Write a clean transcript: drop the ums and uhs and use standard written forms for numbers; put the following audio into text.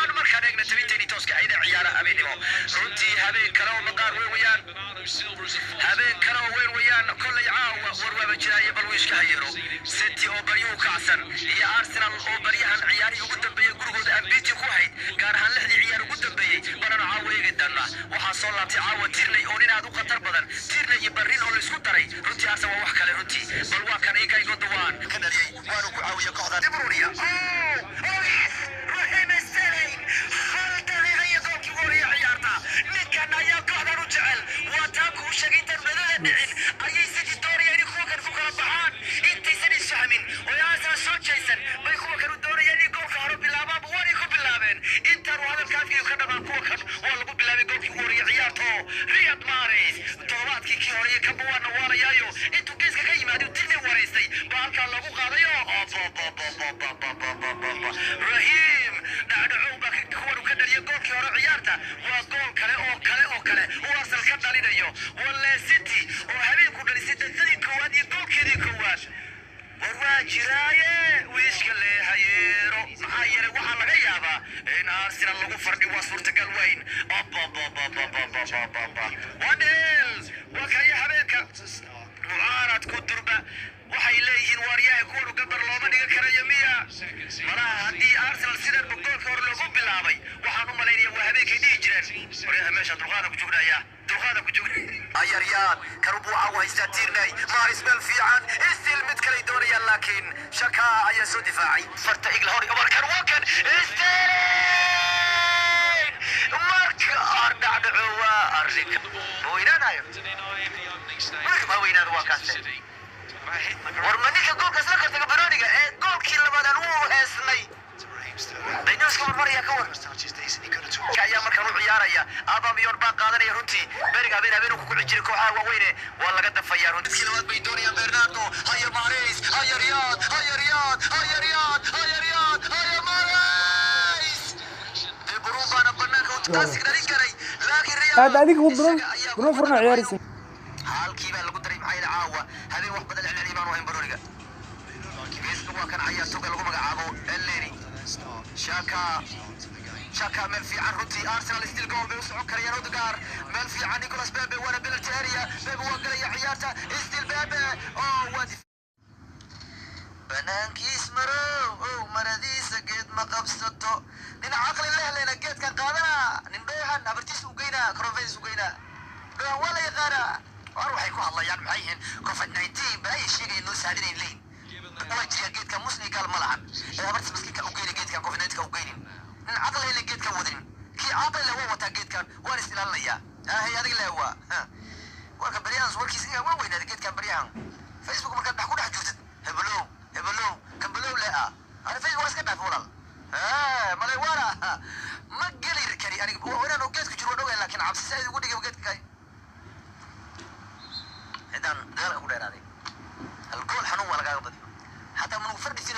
أنا مركان إجنا تبيتني توسك عيدا عيارة أبيني مو رنتي هبين كلام مقار ويان هبين كلام ويان كل يعاو وروا بجراي بلويش كهيرو ستي أو بريو كعسن هي أرسنال أو بريهن عياري وقدم بيه جروجود أمبيتي كوحيد كارهن لحدي عيار وقدم بيه برنا عاوي جدا وحصل لا تعاو تيرني أونين هذو قطر بدن تيرني يبرين أول سكوتري رنتي أرسنال وحكة لرنتي بلوا كان إيجا يقدوان كنا لي وانو كعاوي كهذا دبرونيا روحي مستلين خالد غير ذوك وري عيارتا نكنا يا كهذا رجعل وتاكو شقيتا بدل دعين أي سيدي دوري يعني خوكر فوق بعان أنت سني سامين ويا أسرع صوت جيسن بيخو كانوا دوري يعني جول كهرب باللعب واري كوب باللعبين أنت وهذا الكافي يخدم على كوكب والله كوب باللعب جول كوري عيارته رياض ماريس طلبات كي كوري كبوا نوارا يايو أنتوا كيس كي ما دي تني وريستي بالك الله كو قاضيو رهيم نعدعو بك كورو كدر يجول كوري عيارته وجول كله أو كله وصل كدر لينيو ولا سيتي وهبين كودر سيتي ثاني كواد يجول كذي كواد ورواجراية ويش كله هيرو هيرو وحلا غيابا إن أرسنال لو فردي وصورة قلوين وديل وكاي حبيبك معارض كدربة waxay leeyihiin waaryaha kuwa gabar looma dhiga karayo miya malaha haddii Arsenal sida goolka hor loogu bilaabay waxaan u maleynayaa waa habeenkay dhihi jireen waryaha meesha dulqaada ku joognaya ayariyaan karubu waa haystatirnay maaris meel fiican istil mid kale doonayaan laakiin shaka ayaa soo difaacay farta igla hor warkan wakan istil marka ardacdo waa arrin weynaanayo marka weynaado waa kaasay ورمانيك جول كسر كرتك برونيكا جول كيلا بدن هو هسني بينوس كم مرة يكور كأي مرة كانوا عياريا أبا ميور باق قادر يرونتي برجع بينه كل عجير كوعة ووينه والله قد فيارون كيلوات بيدونيا برناردو هيا ماريس هيا رياض هيا ماريس بروفا أنا بناك وتكاسك نريكري لكن رياض هذا عليك برون فرنا عياري سن halkiiba lagu daray maxay caawa habeen wax badan cilcilimaan waa in baroniga kiisku waa kan ciyaartooyga lagu magacaabo Elneny shaka meel fiican runtii Arsenal still goal bay u socon karayaan Odegaard meel fiican Nicolas Pepe wana penalty area Pepe waa galaya ciyaarta still Pepe wadi banaankiis maro maradiisa geed ma qabsato nin aqli lehleena geedkan qaadana nin dheehan abartiis u geeyna Kroves u geeyna wala yaqara waxay ku hadlayaan maxayeen COVID-19 bay sheegay inuu saadinay leyn wajiga geedka musliga ma lahan abartiis miskiinka u geeyna geedkan COVID-19 u geeynin nin aqli leh geedka wadin ki aqli leh wata geedkan waa istilaalaya hay adiga leh warka bariyaan warkiisa waa weynaa geedkan bariyaan Facebook marka dhax ku dhex jirtid heblow kan below leh ana Facebook iska dhaaf walaal malay wara ma gali kari aniga waa inaan geedku jiro dhow laakiin cabsi sayd ugu dhigay geedka idan dal ku dheeraaday الجول حنو ولا قاعد حتى من فرد يصير